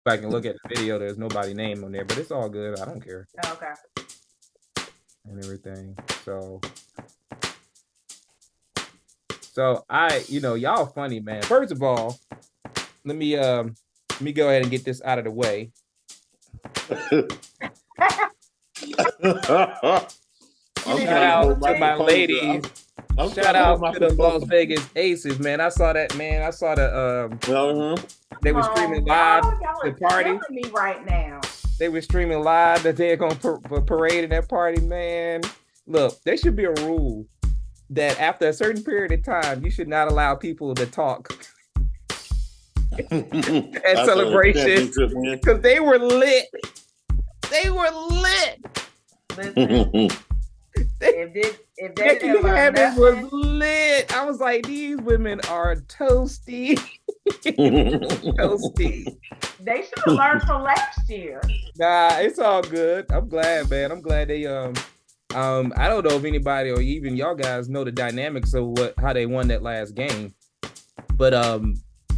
I can look at the video, there's nobody named on there, but it's all good. I don't care. Oh, okay. And everything. So y'all funny, man. First of all, let me go ahead and get this out of the way. Shout out to my ladies. Shout out to the Las Vegas Aces, man. I saw that, man. I saw the they were streaming live the party. Me right now. They were streaming live that they're going to parade in that party, man. Look, there should be a rule that after a certain period of time, you should not allow people to talk at celebrations because they were lit. They were lit. Listen, if it was lit. I was like, these women are toasty. Toasty. They should have learned from last year. Nah, it's all good. I'm glad, man. I'm glad they I don't know if anybody or even y'all guys know the dynamics of how they won that last game. But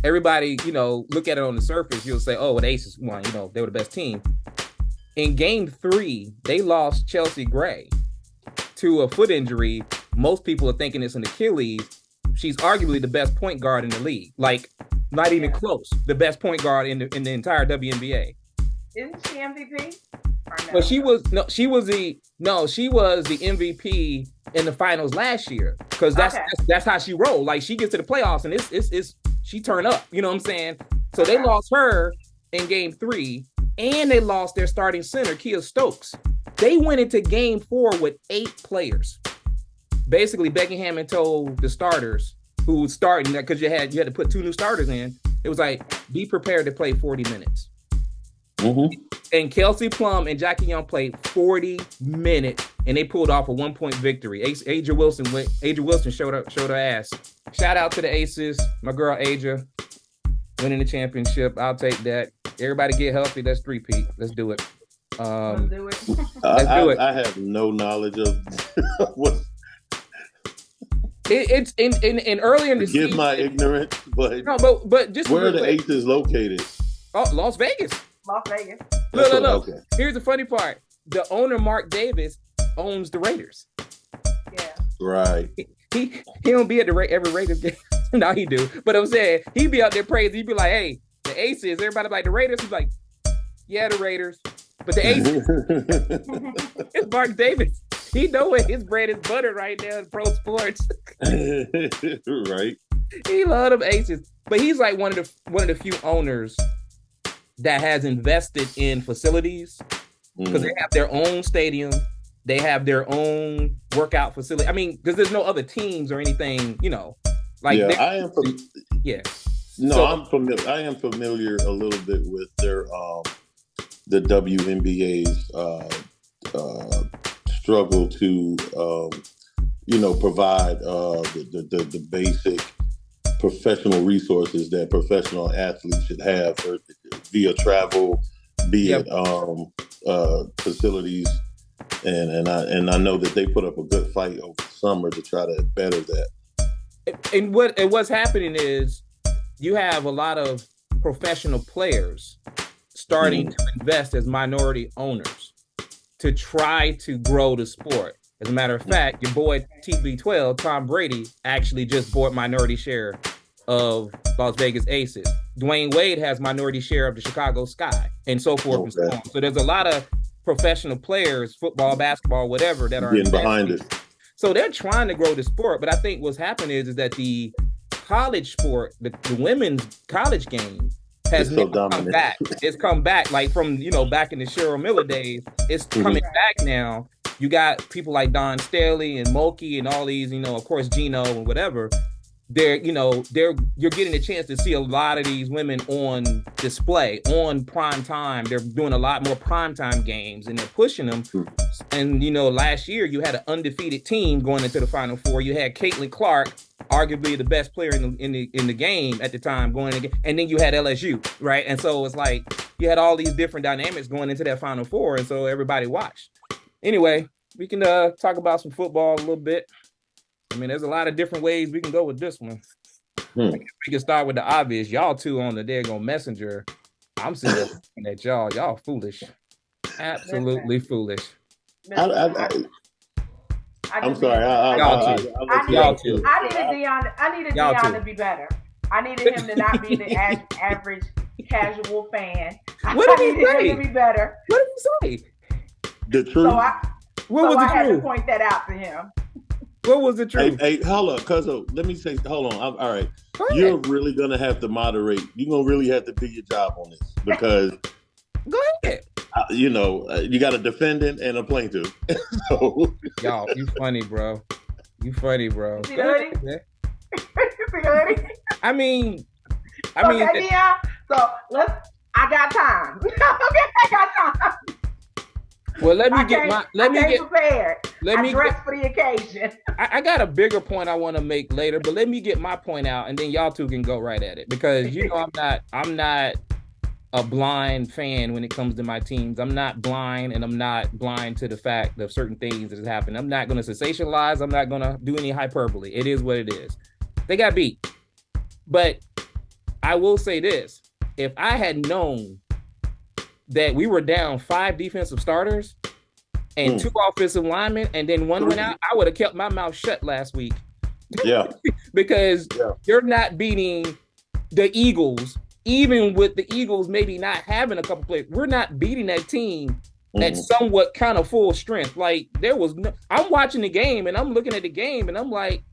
everybody, look at it on the surface, you'll say, oh, the Aces won, they were the best team. In game 3, they lost Chelsea Gray to a foot injury. Most people are thinking it's an Achilles. She's arguably the best point guard in the league. Like, not even close. The best point guard in the entire WNBA. Isn't she MVP? No? Well, she was the MVP in the finals last year because that's how she rolled. Like, she gets to the playoffs and it's she turned up. You know what I'm saying? So they lost her in game 3, and they lost their starting center, Kia Stokes. They went into game 4 with 8 players. Basically, Becky Hammond told the starters who was starting that because you had to put 2 new starters in. It was like, be prepared to play 40 minutes. Mm-hmm. And Kelsey Plum and Jackie Young played 40 minutes, and they pulled off a 1-point victory. Aja Wilson showed her ass. Shout out to the Aces, my girl Aja, winning the championship. I'll take that. Everybody get healthy. Let's three-peat. Let's do it. Let's do it. Let's do it. I have no knowledge of what. It's in earlier in the season. Forgive my ignorance, but but just where are the Aces located? Oh, Las Vegas. Las Vegas. Look. Okay. Here's the funny part. The owner, Mark Davis, owns the Raiders. Yeah. Right. He don't be at every Raiders game. No, he do. But I'm saying, he'd be out there praising. He'd be like, hey, the Aces, everybody like the Raiders? He's like, yeah, the Raiders. But the Aces, it's Mark Davis. He know where his bread is buttered right now in pro sports. Right. He love them Aces. But he's like one of the few owners that has invested in facilities because they have their own stadium. They have their own workout facility. I mean, because there's no other teams or anything, Like I am. Yeah. No, so, I'm familiar. I am familiar a little bit with their the WNBA's struggle to provide the basic professional resources that professional athletes should have via travel, be it facilities, and I know that they put up a good fight over the summer to try to better that. And what's happening is you have a lot of professional players starting to invest as minority owners to try to grow the sport. As a matter of fact, your boy TB12, Tom Brady, actually just bought minority share of Las Vegas Aces. Dwayne Wade has minority share of the Chicago Sky, and so forth and so on. So there's a lot of professional players, football, basketball, whatever, that are getting behind it. So they're trying to grow the sport. But I think what's happened is that the college sport, the women's college game, has come back. It's come back like from, back in the Cheryl Miller days. It's coming back now. You got people like Don Staley and Mulkey and all these, of course, Gino and whatever. You're getting a chance to see a lot of these women on display, on prime time. They're doing a lot more prime time games and they're pushing them. And, last year you had an undefeated team going into the Final Four. You had Caitlin Clark, arguably the best player in the game at the time, going again. And then you had LSU, right? And so it's like you had all these different dynamics going into that Final Four. And so everybody watched. Anyway, we can talk about some football a little bit. I mean, there's a lot of different ways we can go with this one. I guess we can start with the obvious. Y'all two on the daggone messenger I'm sitting there looking at y'all. Y'all foolish. Absolutely foolish. I'm sorry. Y'all too. I needed Dion to be better. I needed him to not be the average casual fan. What did he say? I needed him to be better. What did he say? The truth. I had to point that out to him. What was the truth? Hey, hold on, Cuzzo. Let me say, hold on. All right. You're really going to have to moderate. You're going to really have to do your job on this because... Go ahead. You got a defendant and a plaintiff. So... Y'all, you funny, bro. You funny, bro. See the hoodie? I mean... Yeah. So, I got time. I got time. Well, let me get prepared. I dressed for the occasion. I got a bigger point I want to make later, but let me get my point out, and then y'all two can go right at it because I'm not a blind fan when it comes to my teams. I'm not blind, and I'm not blind to the fact of certain things that has happened. I'm not going to sensationalize. I'm not going to do any hyperbole. It is what it is. They got beat, but I will say this: if I had known that we were down 5 defensive starters and 2 offensive linemen, and then 1 went out, I would have kept my mouth shut last week. Yeah. Because you're not beating the Eagles, even with the Eagles maybe not having a couple players. We're not beating that team at somewhat kind of full strength. Like, I'm watching the game, and I'm looking at the game, and I'm like,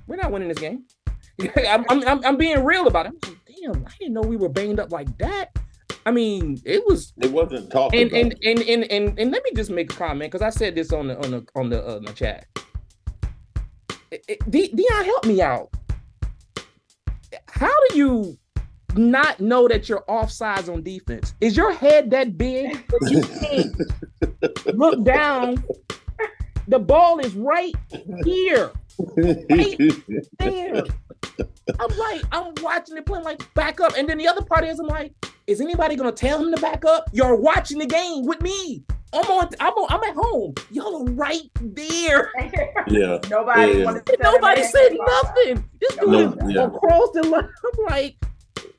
we're not winning this game. I'm being real about it. I'm like, damn, I didn't know we were banged up like that. I mean, it wasn't talking about. And let me just make a comment because I said this on the chat. Dion, help me out. How do you not know that you're offsides on defense? Is your head that big that you can't look down? The ball is right here, right there. I'm watching it playing like back up, and then the other part is I'm like, is anybody gonna tell him to back up? You're watching the game with me. I'm at home. Y'all are right there. Yeah. Nobody said nothing. This dude is across the line. I'm like,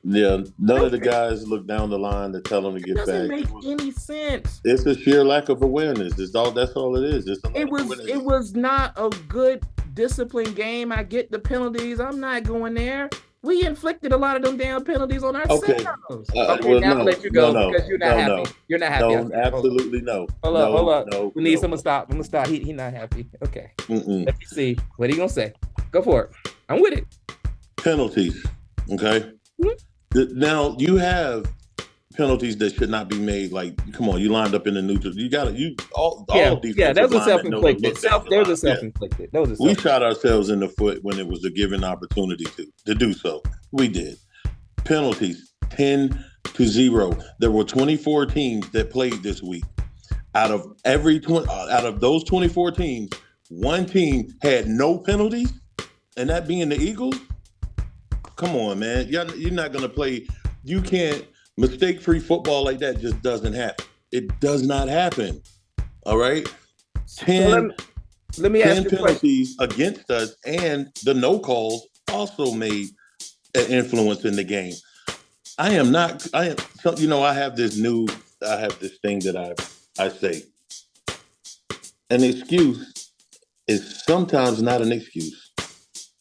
yeah. None of the guys look down the line to tell them to get back. It doesn't make any sense. It's a sheer lack of awareness. That's all it is. It was not a good disciplined game. I get the penalties. I'm not going there. We inflicted a lot of them damn penalties on ourselves. Okay, now I'll let you go because you're not happy. You're not happy. No, absolutely no. Hold up. We need someone to stop. I'm gonna stop. He not happy. Okay. Let me see. What are you gonna say? Go for it. I'm with it. Penalties. Okay. Mm-hmm. Now you have penalties that should not be made. Like, come on, you lined up in the neutral. All these. Yeah, there's a self-inflicted. There's a self-inflicted. We shot ourselves in the foot when it was a given opportunity to do so. We did. Penalties 10-0. There were 24 teams that played this week. Out of those 24 teams, one team had no penalties, and that being the Eagles. Come on, man. You're not gonna play. You can't. Mistake-free football like that just doesn't happen. It does not happen. All right? 10 penalties against us, and the no calls also made an influence in the game. I have this thing that I say. An excuse is sometimes not an excuse.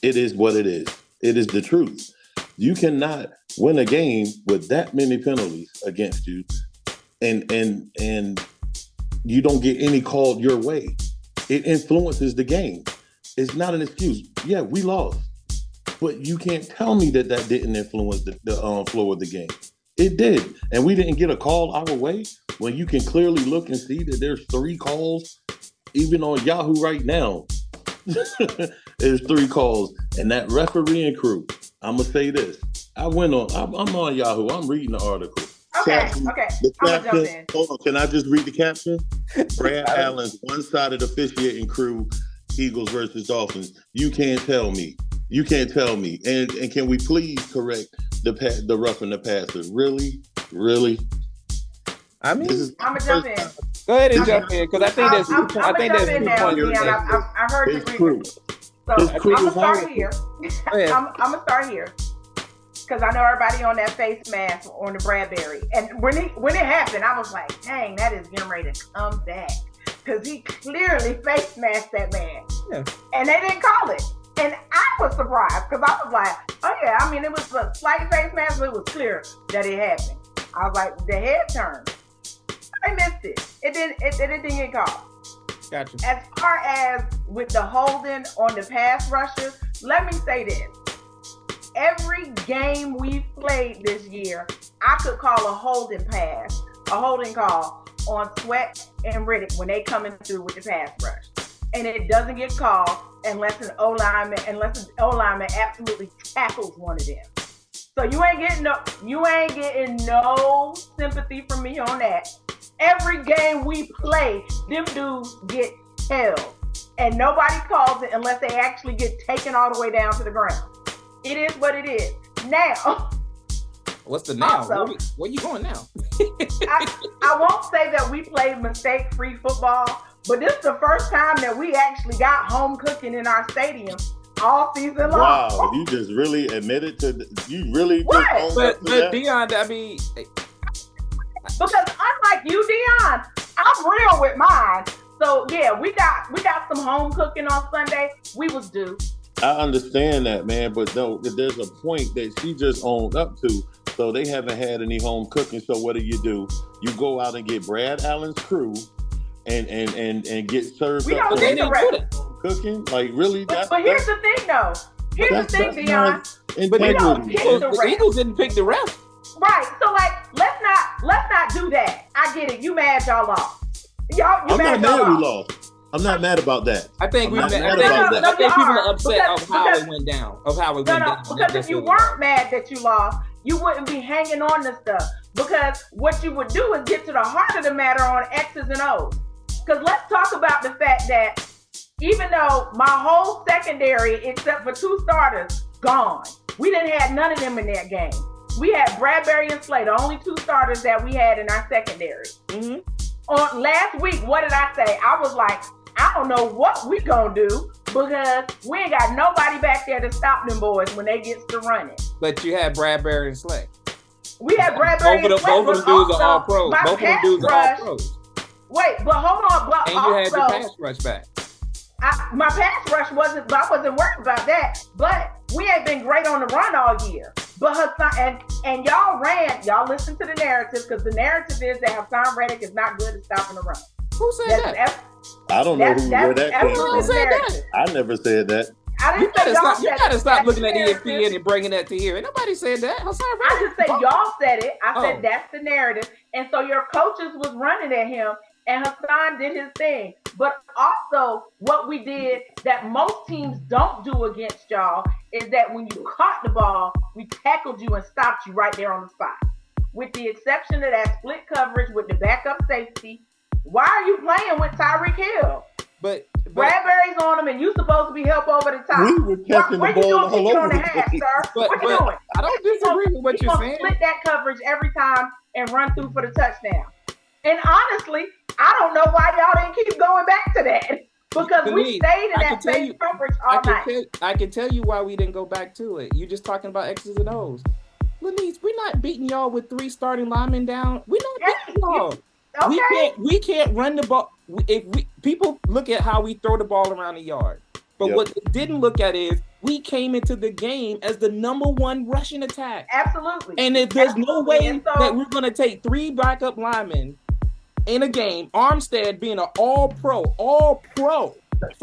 It is what it is. It is the truth. You cannot win a game with that many penalties against you and you don't get any called your way. It influences the game. It's not an excuse. Yeah, we lost. But you can't tell me that didn't influence the flow of the game. It did. And we didn't get a call our way when you can clearly look and see that there's 3 calls, even on Yahoo right now. There's 3 calls. And that refereeing crew, I'm going to say this. I'm on Yahoo. I'm reading the article. Okay. I'm going to jump in. Hold on. Can I just read the caption? Brad Allen's one-sided officiating crew, Eagles versus Dolphins. You can't tell me. And can we please correct the roughing the passer? Really? I mean, I'm going to jump in. Go ahead and jump in because I think that's I'm going to jump in now. I heard you read. So I'm going to start here. I'm going to start here. because I know everybody on that face mask on the Bradbury. And when it happened, I was like, dang, that is getting ready to come back. Because he clearly face masked that man. Yeah. And they didn't call it. And I was surprised because I was like, oh yeah, I mean, it was a slight face mask, but it was clear that it happened. I was like, the head turned. I missed it. It didn't get called. Gotcha. As far as with the holding on the pass rushers, let me say this. Every game we've played this year, I could call a holding call on Sweat and Riddick when they coming through with the pass rush. And it doesn't get called unless an O-lineman absolutely tackles one of them. So you ain't getting no sympathy from me on that. Every game we play, them dudes get held. And nobody calls it unless they actually get taken all the way down to the ground. It is what it is. Now. What's the now? Also, where you going now? I won't say that we played mistake-free football, but this is the first time that we actually got home cooking in our stadium all season long. Wow, you just really admitted to you really what? Just but Deion, I mean, because unlike you, Deion, I'm real with mine. So yeah, we got some home cooking on Sunday. We was due. I understand that, man, but no, there's a point that she just owned up to. So they haven't had any home cooking. So what do? You go out and get Brad Allen's crew and get served. We don't need the rest. Cooking, like really. But here's the thing, though. Here's the thing, Deion. But we don't pick the ref. The Eagles didn't pick the ref. Right. So like, let's not do that. I get it. You mad y'all lost. I'm not mad we lost. I'm not mad about that. I think I think people are upset of how it went down. Because if you weren't mad that you lost, you wouldn't be hanging on to stuff. Because what you would do is get to the heart of the matter on X's and O's. Because let's talk about the fact that even though my whole secondary, except for 2 starters, gone. We didn't have none of them in that game. We had Bradbury and Slay, the only 2 starters that we had in our secondary. Mm-hmm. On last week, what did I say? I was like, I don't know what we gonna do because we ain't got nobody back there to stop them boys when they get to running. But you had Bradbury and Slay. We had Bradbury and Slay. Both of them dudes are all pros. Both of them dudes are all pros. Wait, but hold on. But and you had your pass rush back. My pass rush I wasn't worried about that. But we ain't been great on the run all year. But Hassan, and y'all listen to the narrative because the narrative is that Hassan Reddick is not good at stopping the run. Who said that? I don't know where that came from. I never said that. You gotta stop looking at ESPN and bringing that to here. Nobody said that. I just said y'all said it. I said that's the narrative. And so your coaches was running at him and Hassan did his thing. But also what we did that most teams don't do against y'all is that when you caught the ball, we tackled you and stopped you right there on the spot. With the exception of that split coverage with the backup safety. Why are you playing with Tyreek Hill? But Bradbury's on him, and you supposed to be help over the top. We were catching the ball all over the place. What you doing? I don't disagree with what you're saying. Split that coverage every time and run through for the touchdown. And honestly, I don't know why y'all didn't keep going back to that because we stayed in that same coverage all night. I can tell you why we didn't go back to it. You're just talking about X's and O's. Lenise, we're not beating y'all with 3 starting linemen down. We're not beating y'all. Okay. We can't run the ball. People look at how we throw the ball around the yard, but what they didn't look at is we came into the game as the number 1 rushing attack. Absolutely. And if there's no way that we're going to take 3 backup linemen in a game, Armstead being an all-pro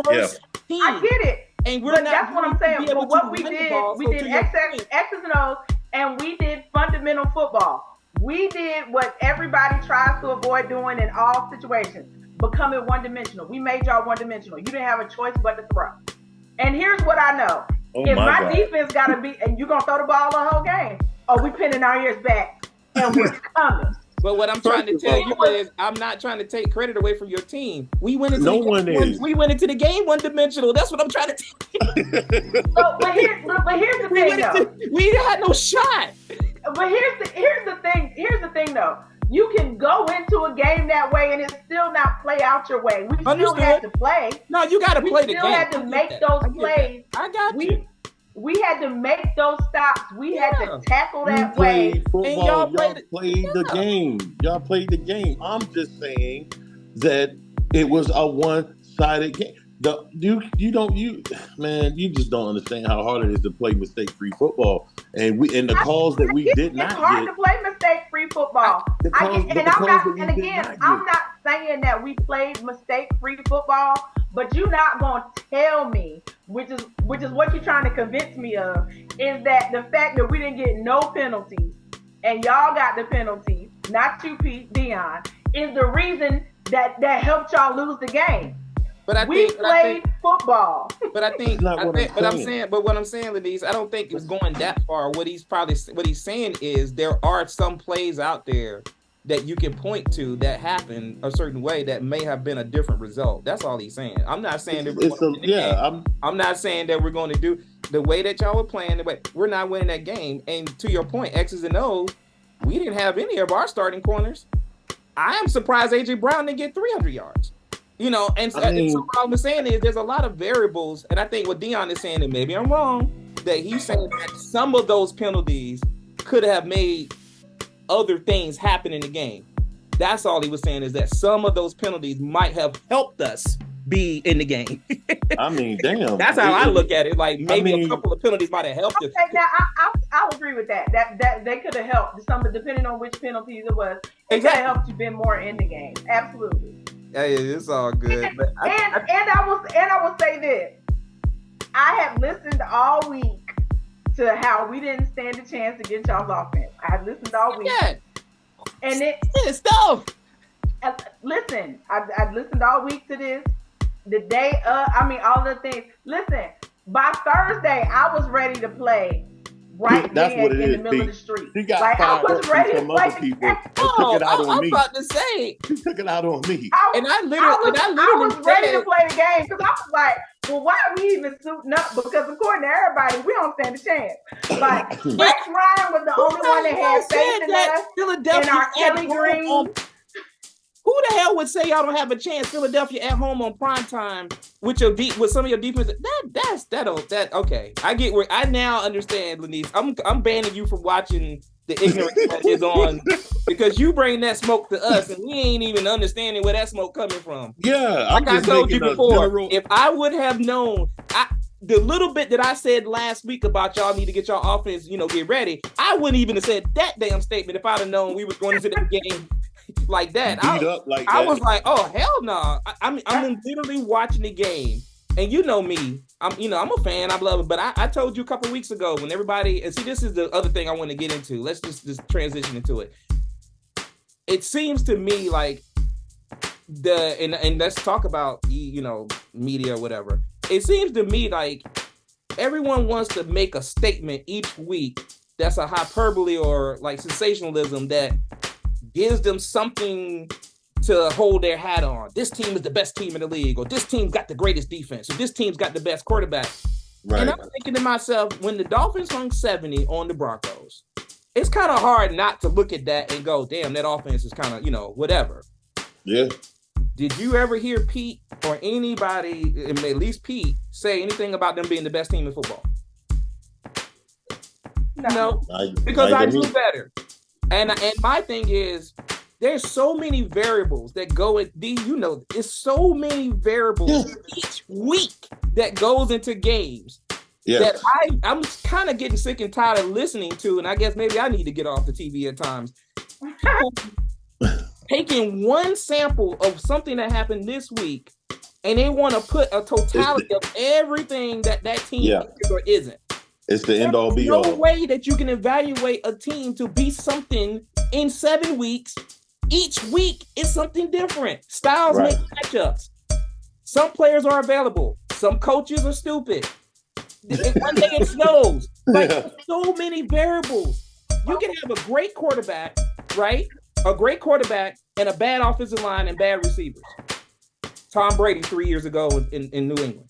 first team. I get it. And that's what I'm saying. But what we did X's and O's, and we did fundamental football. We did what everybody tries to avoid doing in all situations, becoming one-dimensional. We made y'all one-dimensional. You didn't have a choice but to throw. And here's what I know. If my defense got to be, and you're going to throw the ball the whole game, we pinning our ears back, and we're coming. But what I'm trying to tell you is I'm not trying to take credit away from your team. We went into the game one-dimensional. That's what I'm trying to tell you. But here's the thing, though. We had no shot. But here's the thing though. You can go into a game that way and it still not play out your way. We still had to play. No, you got to play the game. We still had to make those plays. I got you. We had to make those stops. We had to tackle that way. Football. And y'all played the game. Y'all played the game. I'm just saying that it was a one-sided game. You just don't understand how hard it is to play mistake-free football. And the calls that we did not get. It's hard to play mistake-free football. I'm not saying that we played mistake-free football, but you're not gonna tell me, which is what you're trying to convince me of, is that the fact that we didn't get no penalties and y'all got the penalties, not you, Pete, Dion, is the reason that helped y'all lose the game. But we played football. But I'm saying, Lenise, I don't think it's going that far. What he's saying is there are some plays out there that you can point to that happened a certain way that may have been a different result. That's all he's saying. I'm not saying that I'm not saying that we're going to do the way that y'all were playing. The way we're not winning that game. And to your point, X's and O's, we didn't have any of our starting corners. I am surprised AJ Brown didn't get 300 yards. So what I'm saying is there's a lot of variables, and I think what Dion is saying, and maybe I'm wrong, that he's saying that some of those penalties could have made other things happen in the game. That's all he was saying, is that some of those penalties might have helped us be in the game. Damn. That's how I look at it. Like maybe a couple of penalties might have helped us. Now I'll agree with that. That they could have helped. Depending on which penalties it was, it could have helped you been more in the game. Absolutely. Hey, it's all good. I will say this. I have listened all week to how we didn't stand a chance against y'all's offense. I have listened all week. Yeah. And it's stuff. Listen, I've listened all week to this. The day all the things. Listen, by Thursday, I was ready to play that's what it in is, the middle of the street. She got fired up from other people and took it out on me. I'm about to say. She took it out on me. I was ready to play the game because I was like, well, why are we even suiting up? Because according to everybody, we don't stand a chance. Like, Rex Ryan was the only one that had faith in us. Philadelphia and our Kelly Green. Who the hell would say y'all don't have a chance? Philadelphia at home on prime time with some of your defense. Okay. I get where I now understand, Lenise. I'm banning you from watching the ignorance that is on because you bring that smoke to us and we ain't even understanding where that smoke coming from. Yeah, like I told you before, if I would have known, the little bit that I said last week about y'all need to get your offense, get ready, I wouldn't even have said that damn statement if I'd have known we was going into the game like that. I was like, oh hell no! I'm literally watching the game, and you know me, I'm a fan, I love it. But I told you a couple weeks ago when everybody, and see, this is the other thing I want to get into. Let's just transition into it. It seems to me like and let's talk about media or whatever. It seems to me like everyone wants to make a statement each week that's a hyperbole or like sensationalism that gives them something to hold their hat on. This team is the best team in the league, or this team got the greatest defense, or this team's got the best quarterback. Right. And I'm thinking to myself, when the Dolphins hung 70 on the Broncos, it's kind of hard not to look at that and go, damn, that offense is kind of, whatever. Yeah. Did you ever hear Pete or anybody, at least Pete, say anything about them being the best team in football? No, because I knew better. And my thing is, there's so many variables that go in. It's so many variables each week that goes into games that I'm kind of getting sick and tired of listening to. And I guess maybe I need to get off the TV at times. Taking one sample of something that happened this week, and they want to put a totality of everything that team is or isn't. It's the end all be all. There's no way that you can evaluate a team to be something in 7 weeks. Each week is something different. Styles make matchups. Some players are available. Some coaches are stupid. One day it snows. There's so many variables. You can have a great quarterback, right? A great quarterback and a bad offensive line and bad receivers. Tom Brady 3 years ago in New England.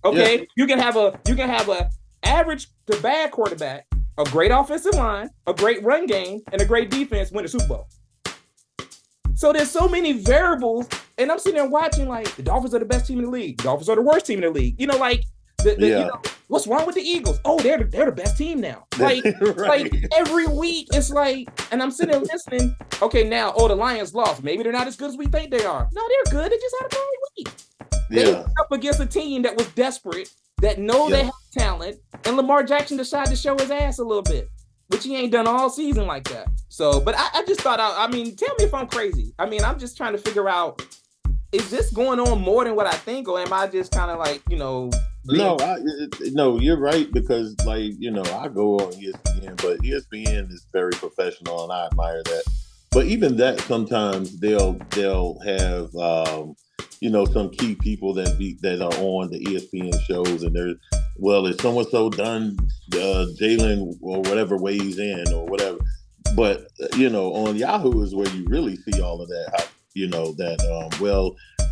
Okay, you can have a average to bad quarterback, a great offensive line, a great run game, and a great defense win a Super Bowl. So there's so many variables, and I'm sitting there watching like the Dolphins are the best team in the league. The Dolphins are the worst team in the league. What's wrong with the Eagles? Oh, they're the best team now. Like, right. like every week, it's like, and I'm sitting there listening. Okay, now, the Lions lost. Maybe they're not as good as we think they are. No, they're good. They just had a bad week. They went up against a team that was desperate, that they have talent, and Lamar Jackson decided to show his ass a little bit, which he ain't done all season like that. So, but I just thought, tell me if I'm crazy. I'm just trying to figure out, is this going on more than what I think, or am I just kind of like, No, you're right, because like, I go on ESPN, but ESPN is very professional and I admire that. But even that, sometimes they'll have some key people that are on the ESPN shows, and they're, is so-and-so done Jalen or whatever weighs in or whatever. But on Yahoo is where you really see all of that.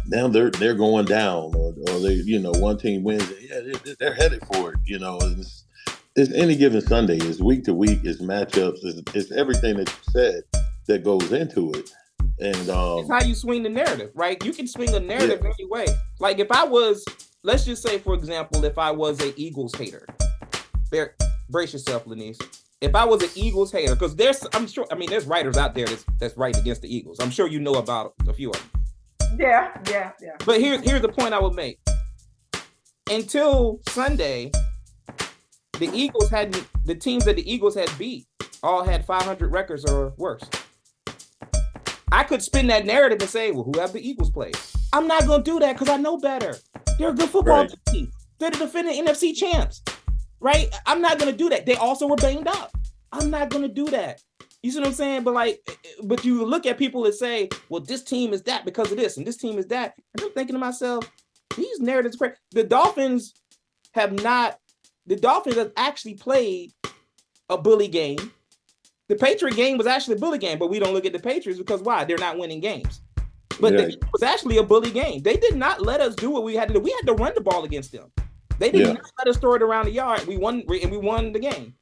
Now they're going down, or they one team wins, they're headed for it. It's any given Sunday, it's week to week, it's matchups, it's everything that you said that goes into it. And it's how you swing the narrative, right? You can swing a narrative any way. Like if I was, let's just say, for example, if I was an Eagles hater, brace yourself, Lanice. If I was an Eagles hater, because there's writers out there that's writing against the Eagles. I'm sure you know about a few of them. Yeah. But here's the point I would make. Until Sunday, the teams that the Eagles had beat all had 500 records or worse. I could spin that narrative and say, well, who have the Eagles played? I'm not going to do that because I know better. They're a good football team. They're the defending NFC champs, right? I'm not going to do that. They also were banged up. I'm not going to do that. You see what I'm saying? But you look at people that say, well, this team is that because of this, and this team is that. And I'm thinking to myself, these narratives are crazy. The Dolphins have actually played a bully game. The Patriot game was actually a bully game, but we don't look at the Patriots because why? They're not winning games. But it was actually a bully game. They did not let us do what we had to do. We had to run the ball against them. They did not let us throw it around the yard. We won the game.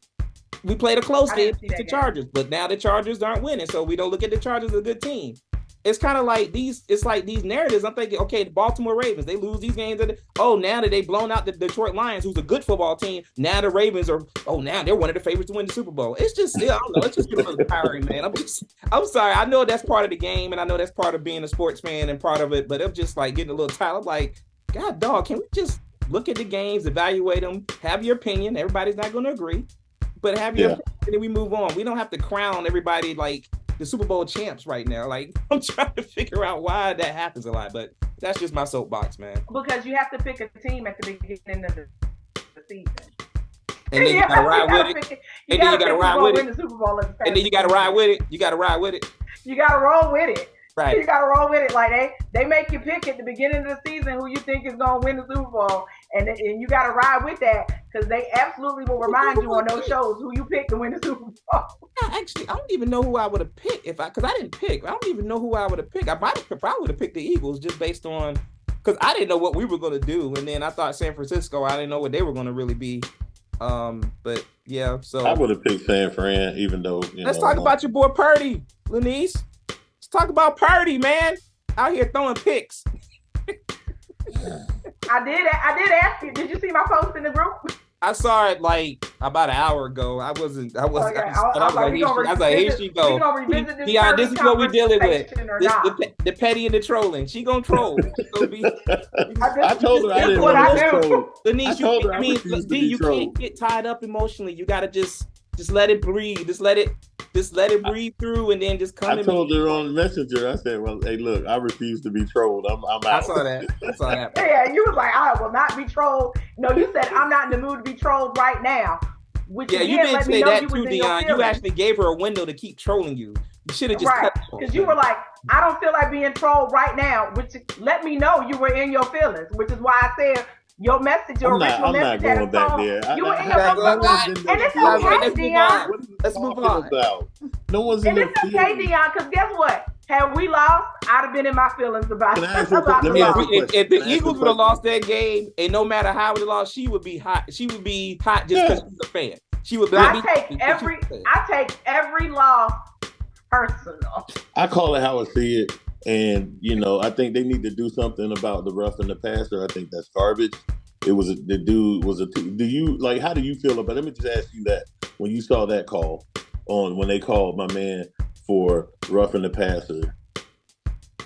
We played a close game against the Chargers, but now the Chargers aren't winning, so we don't look at the Chargers as a good team. It's kind of like these narratives. I'm thinking, okay, the Baltimore Ravens, they lose these games. Now that they've blown out the Detroit Lions, who's a good football team, now the Ravens are, now they're one of the favorites to win the Super Bowl. It's just, I don't know, it's just getting a little tiring, man. I'm sorry. I know that's part of the game, and I know that's part of being a sports fan and part of it, but I'm just like getting a little tired. I'm like, God, dog, can we just look at the games, evaluate them, have your opinion? Everybody's not going to agree, but have your opinion, and then we move on. We don't have to crown everybody like the Super Bowl champs right now. Like, I'm trying to figure out why that happens a lot, but that's just my soapbox, man. Because you have to pick a team at the beginning of the season. And then you gotta ride with it. And then you gotta ride with it. And then you gotta ride with it. You gotta ride with it. You gotta roll with it. Right. You gotta roll with it. Like they make you pick at the beginning of the season who you think is gonna win the Super Bowl, and you gotta ride with that because they absolutely will remind you on those shows who you picked to win the Super Bowl. Actually, I don't even know who I would have picked because I didn't pick. I don't even know who I would have picked. I probably would have picked the Eagles just based on because I didn't know what we were gonna do, and then I thought San Francisco. I didn't know what they were gonna really be. But yeah, so I would have picked San Fran, even though let's talk about your boy Purdy, Lanice. Talk about Purdy, man. Out here throwing picks. I did ask you. Did you see my post in the group? I saw it like about an hour ago. I was like, here she go. Dion, this is what we're dealing with. The petty and the trolling. She gonna troll. I told her I didn't want to troll. Denise, you can't get tied up emotionally. You gotta just let it breathe. Just let it breathe through, and then just come. I told her on Messenger. I said, "Well, hey, look, I refuse to be trolled. I'm out." I saw that. Yeah, you was like, "I will not be trolled." No, you said, "I'm not in the mood to be trolled right now." Which you didn't say that too, Dion. You actually gave her a window to keep trolling you. You should have just cut because you were like, "I don't feel like being trolled right now," which let me know you were in your feelings. Which is why I said. Your message, your original message. I'm not going back there. You were in your feelings, and it's okay, Dion. Let's move on. No one's in their feelings. And it's okay, Dion, because guess what? Had we lost, I'd have been in my feelings about it. If the Eagles would have lost that game, and no matter how we lost, she would be hot. She would be hot just because she's a fan. She would. I take every loss personal. I call it how I see it. And, I think they need to do something about the rough and the passer. I think that's garbage. the dude was do you like, how do you feel about, let me just ask you that, when you saw that call when they called my man for roughing the passer,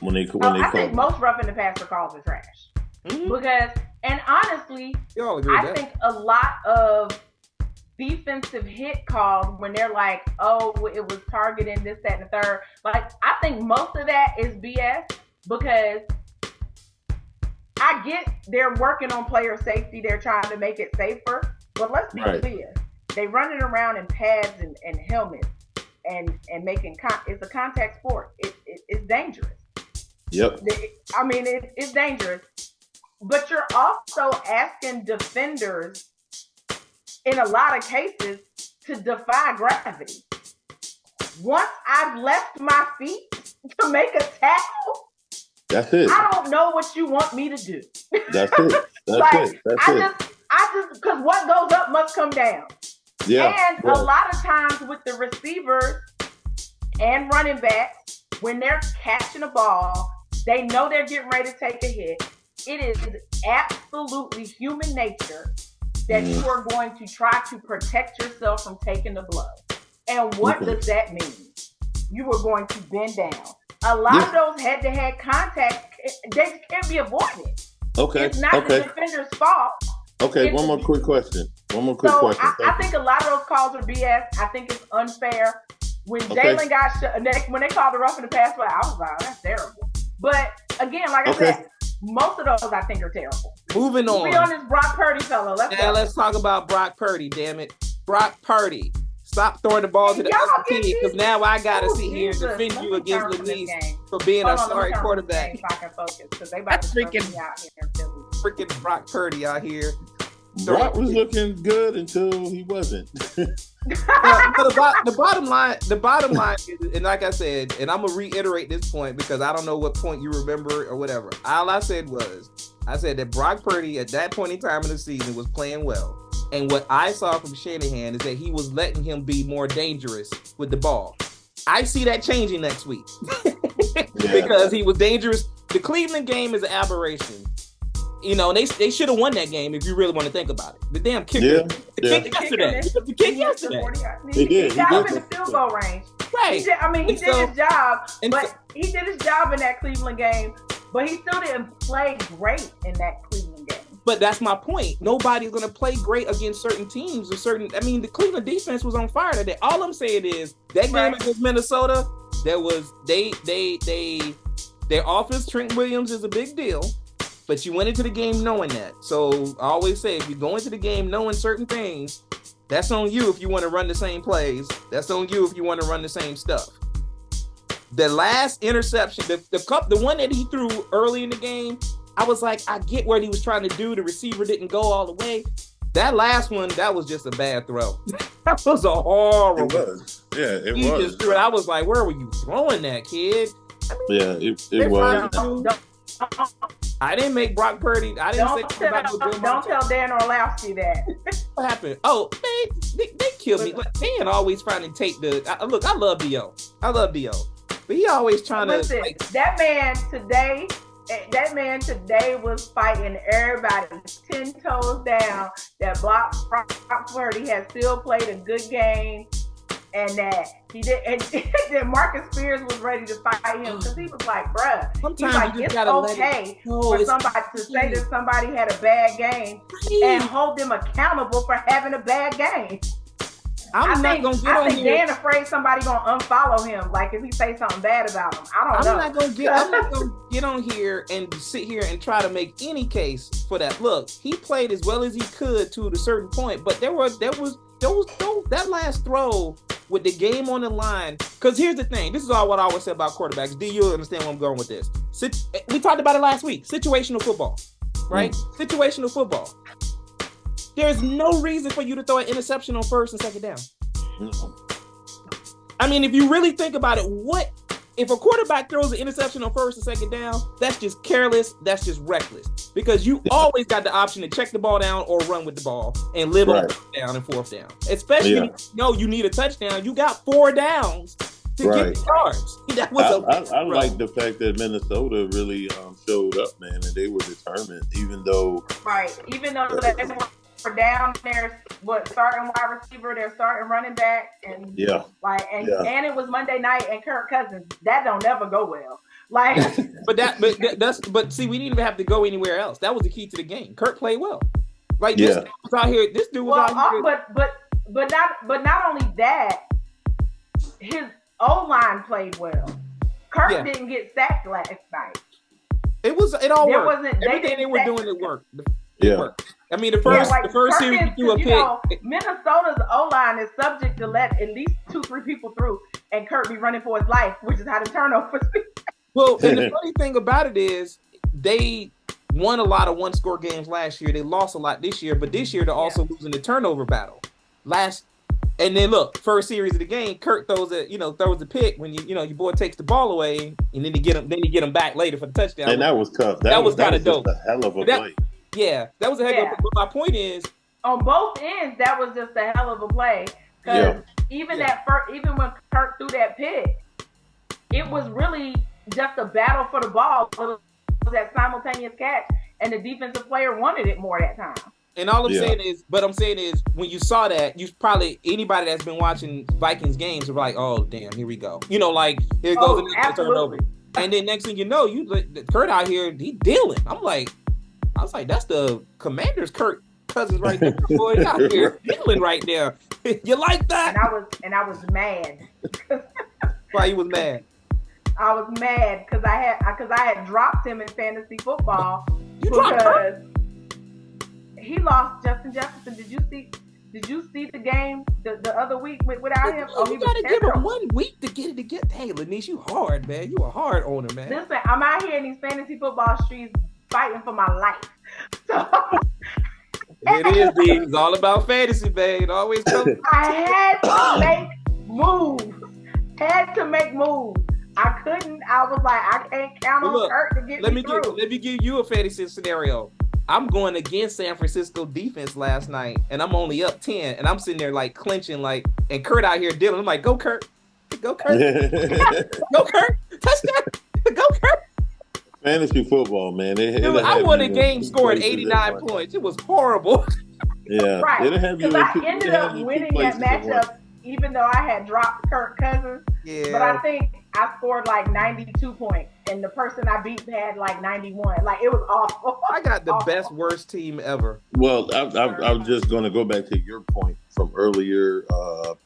I think most roughing the passer calls are trash. Because, and honestly, I think a lot of defensive hit calls, when they're like, oh, it was targeting this, that, and the third, like, I think most of that is BS, because I get they're working on player safety, they're trying to make it safer, but let's be clear, they running around in pads and helmets and making it's a contact sport. It's dangerous. Yep. I mean, it's dangerous, but you're also asking defenders in a lot of cases to defy gravity. Once I've left my feet to make a tackle, that's it. I don't know what you want me to do. That's it. That's it. I just, because what goes up must come down. Yeah. And a lot of times with the receivers and running backs, when they're catching a ball, they know they're getting ready to take a hit. It is absolutely human nature that you are going to try to protect yourself from taking the blow. And what does that mean? You are going to bend down. A lot of those head-to-head contacts, they can't be avoided. Okay. It's not the defender's fault. Okay, one more quick question. I think a lot of those calls are BS. I think it's unfair. When Jalen got when they called the rough in the pass play, I was like, that's terrible. But again, like I said, most of those I think are terrible. Moving on. We on this Brock Purdy fellow. Let's talk about Brock Purdy, damn it. Brock Purdy. Stop throwing the ball to the other team, because now I gotta sit here and defend you against Louise for being a sorry quarterback. Freaking Brock Purdy out here. Brock was looking good until he wasn't. the bottom line is, and like I said, and I'm gonna reiterate this point because I don't know what point you remember or whatever. All I said that Brock Purdy at that point in time in the season was playing well. And what I saw from Shanahan is that he was letting him be more dangerous with the ball. I see that changing next week because he was dangerous. The Cleveland game is an aberration. You know, they should have won that game if you really want to think about it. The damn kicker. The kick yesterday. He got him in the field goal range. Right. He did his job, but he did his job in that Cleveland game, but he still didn't play great in that Cleveland game. But that's my point. Nobody's going to play great against certain teams or the Cleveland defense was on fire today. All I'm saying is that game against Minnesota, their offense, Trent Williams, is a big deal, but you went into the game knowing that. So I always say, if you go into the game knowing certain things, that's on you if you want to run the same plays. That's on you if you want to run the same stuff. The last interception, the one that he threw early in the game, I was like, I get what he was trying to do. The receiver didn't go all the way. That last one, that was just a bad throw. That was a horrible. It was. Yeah, it was. Just threw it. I was like, where were you throwing that, kid? It was. I didn't make Brock Purdy. I didn't don't tell Dan Orlowski that. What happened? Oh, they killed me. Dan always trying to take look, I love D.O. But he always trying to. That man today was fighting everybody 10 toes down that Brock Purdy has still played a good game, and that he did. And then Marcus Spears was ready to fight him because he was like, "Bruh, it's okay for somebody to say that somebody had a bad game and hold them accountable for having a bad game." I think Dan afraid somebody gonna unfollow him, like if he say something bad about him. I'm not gonna get on here and sit here and try to make any case for that. Look, he played as well as he could to a certain point, but there was that last throw with the game on the line. Because here's the thing, this is what I always say about quarterbacks. Do you understand where I'm going with this? We talked about it last week. Situational football, right? Situational football. There's no reason for you to throw an interception on first and second down. I mean, if you really think about it, if a quarterback throws an interception on first and second down, that's just careless, that's just reckless. Because you always got the option to check the ball down or run with the ball and live on third down and fourth down. Especially if you know you need a touchdown. You got 4 downs to get the yards. That was I like the fact that Minnesota really showed up, man, and they were determined, even though they were down there, starting wide receiver, their starting running back, and and it was Monday night, and Kirk Cousins, that don't ever go well. But see, we didn't even have to go anywhere else. That was the key to the game. Kirk played well. This dude was out here. This dude was out here. But not only that, his O-line played well. Kirk didn't get sacked last night. It all worked. Everything they were doing, it worked. It worked. I mean, the first series we threw a pick. Minnesota's O-line is subject to let at least 2-3 people through, and Kirk be running for his life, which is how the turnovers. Well, and the funny thing about it is they won a lot of one-score games last year. They lost a lot this year, but this year they're also losing the turnover battle. And then look, first series of the game, Kirk throws a pick when your boy takes the ball away, and then you get him back later for the touchdown. And that was tough. That was kind of dope. A hell of a play. Yeah, that was a heck of a play. But my point is, on both ends, that was just a hell of a play. Because even when Kirk threw that pick, it was really just a battle for the ball. It was that simultaneous catch, and the defensive player wanted it more that time. And all I'm saying is, when you saw that, you probably, anybody that's been watching Vikings games are like, oh, damn, here we go. Here goes the turnover. And then next thing you know, Kurt out here, he dealing. I was like, that's the Commander's Kirk Cousins right there. Boy, out here dealing right there. You like that? And I was mad. Why you was mad? I was mad because I had dropped him in fantasy football. You dropped him? He lost Justin Jefferson. Did you see the game the other week without him? You gotta give him 1 week to get it together. Hey, Lanice, you hard, man. You a hard owner, man. Listen, I'm out here in these fantasy football streets fighting for my life. So it is, D. It's all about fantasy, babe. It always comes. I had to make moves. I couldn't. I was like, I can't count on Kirk to get me through. Let me give you a fantasy scenario. I'm going against San Francisco defense last night, and I'm only up 10, and I'm sitting there like clenching, and Kurt out here dealing. I'm like, go Kurt, go Kurt, go Kurt, touchdown, go Kurt. Fantasy football, man. Dude, I won a game scoring 89 points. It was horrible. Yeah, right. Because I ended up winning that matchup, even though I had dropped Kirk Cousins. Yeah. But I think I scored 92 points, and the person I beat had 91. It was awful. I got the best, worst team ever. Well, I'm just going to go back to your point from earlier.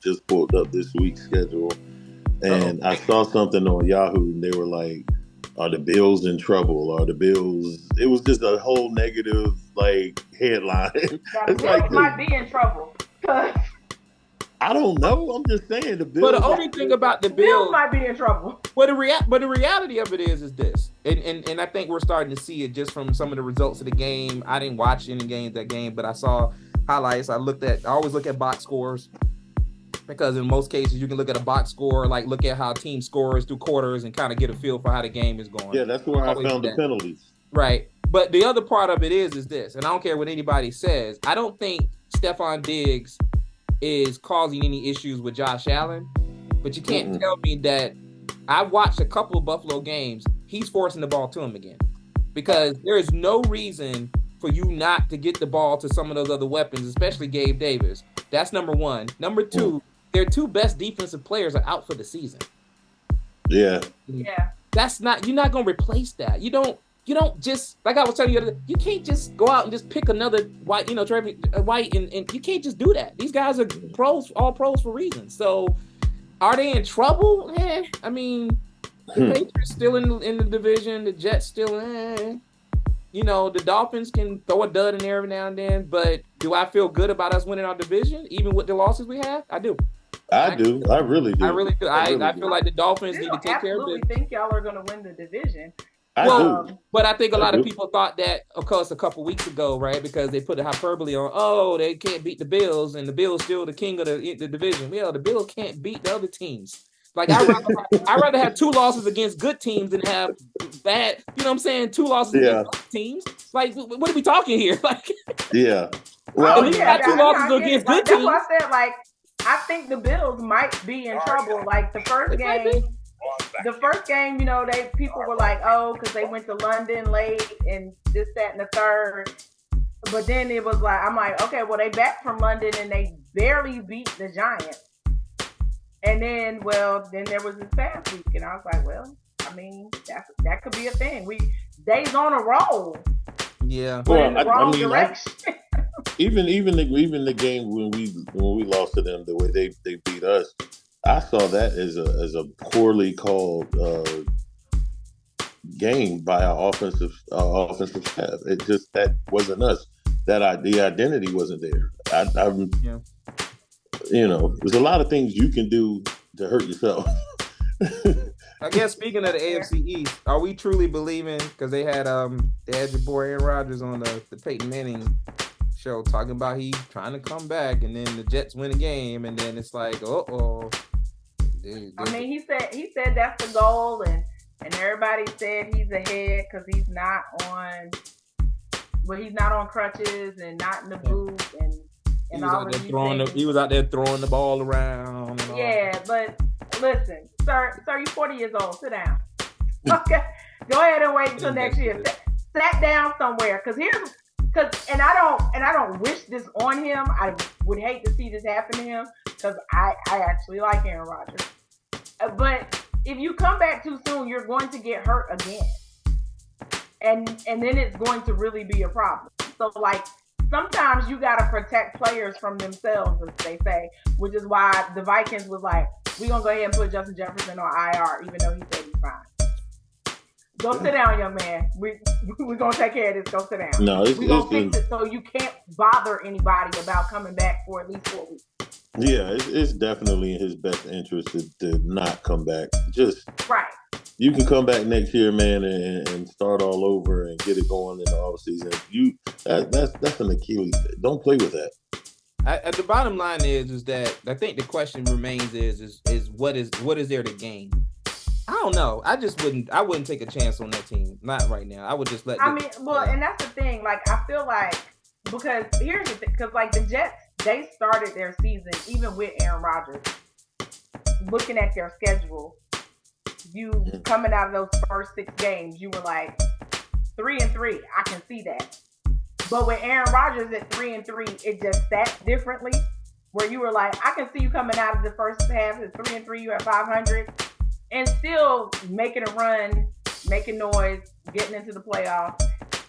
Just pulled up this week's schedule, and I saw something on Yahoo, and they were like, are the Bills in trouble? Are the Bills? It was just a whole negative headline. The Bills might be in trouble. I don't know. I'm just saying the Bills. But the only thing about the Bills might be in trouble. But the reality of it is this, and I think we're starting to see it just from some of the results of the game. I didn't watch any games that game, but I saw highlights. I always look at box scores, because in most cases you can look at a box score, look at how team scores through quarters and kind of get a feel for how the game is going. Yeah, that's where I found the penalties. Right. But the other part of it is this, and I don't care what anybody says, I don't think Stephon Diggs is causing any issues with Josh Allen, but you can't tell me that. I watched a couple of Buffalo games. He's forcing the ball to him again, because there is no reason for you not to get the ball to some of those other weapons, especially Gabe Davis. That's number one. Number two, their two best defensive players are out for the season. Yeah. That's not, you're not going to replace that. You don't just, like I was telling you, you can't just go out and just pick another white, Trevor White, and you can't just do that. These guys are pros, all pros for reasons. So are they in trouble? I mean, the Patriots still in the division, the Jets still the Dolphins can throw a dud in there every now and then, but do I feel good about us winning our division, even with the losses we have? I do. I do. I really do. I really do. I feel like the Dolphins need to take care of it. I think y'all are going to win the division. I do. But I think a lot of people thought that, of course, a couple weeks ago, right? Because they put the hyperbole on, they can't beat the Bills, and the Bills still the king of the division. Yeah, the Bills can't beat the other teams. I'd rather have two losses against good teams than have bad, two losses against good teams. What are we talking here? Yeah. Well, got two losses against good teams. That's why I said, I think the Bills might be in trouble. Like the first game, you know, people were like, oh, because they went to London late and this, that, and the third. But then it was like, I'm like, okay, well, they back from London and they barely beat the Giants. And then, then there was this past week, and I was like, well, I mean, that could be a thing. They's on a roll. Yeah. But in the wrong direction. Even the game when we lost to them, the way they beat us, I saw that as a poorly called game by our offensive staff. It just, that wasn't us. That the identity wasn't there. You know, there's a lot of things you can do to hurt yourself. I guess speaking of the AFC East, are we truly believing, because they had your boy Aaron Rodgers on the Peyton Manning show talking about he trying to come back, and then the Jets win a game, and then it's like, I mean, he said that's the goal, and everybody said he's ahead because he's not on crutches and not in the booth, and he was out there throwing the ball around. And but listen, sir, you're 40 years old. Sit down. Okay, go ahead and wait until next year. Sat down somewhere, and I don't wish this on him. I would hate to see this happen to him because I actually like Aaron Rodgers. But if you come back too soon, you're going to get hurt again, and then it's going to really be a problem. So like, sometimes you got to protect players from themselves, as they say, which is why the Vikings was like, we're going to go ahead and put Justin Jefferson on IR, even though he said he's fine. Go sit down, young man. We're going to take care of this. Go sit down. No, we're going to fix it so you can't bother anybody about coming back for at least 4 weeks. Yeah, it's definitely in his best interest to not come back. Just right. You can come back next year, man, and start all over and get it going in the offseason. That's an Achilles. Don't play with that. At the bottom line is that I think the question remains is what is there to gain? I don't know. I wouldn't take a chance on that team. Not right now. I would just let. And that's the thing. Like, I feel like, because here's the thing, because like the Jets, they started their season even with Aaron Rodgers. Looking at their schedule, you coming out of those first 6 games, you were like 3-3. I can see that. But with Aaron Rodgers at 3-3, it just sat differently. Where you were like, I can see you coming out of the first half at 3-3, you at 500, and still making a run, making noise, getting into the playoffs,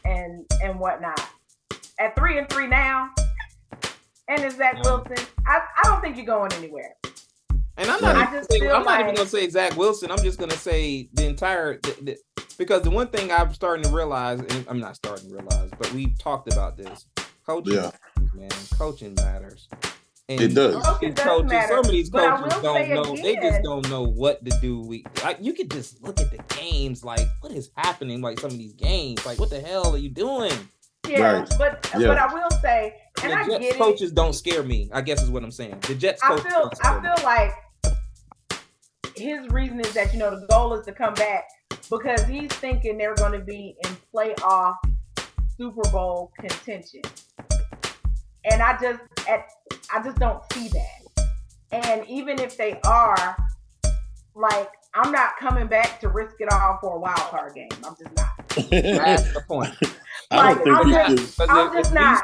and whatnot. At 3-3 now, and it's Zach Wilson, I don't think you're going anywhere. And I'm not even going to say Zach Wilson. I'm just going to say the entire because the one thing I'm starting to realize, and I'm not starting to realize, but we've talked about this. Coaching matters, man. Coaching matters. And it does. Coaches, some of these coaches don't know. They just don't know what to do. You could just look at the games, like, what is happening? Like, some of these games, like, what the hell are you doing? Yeah, right. But I will say, and the Jets coaches don't scare me, I guess is what I'm saying. The Jets coaches I feel like his reason is that, the goal is to come back because he's thinking they're going to be in playoff Super Bowl contention. And I just don't see that. And even if they are, like, I'm not coming back to risk it all for a wild card game. I'm just not. That's the point. Like, I'm just not.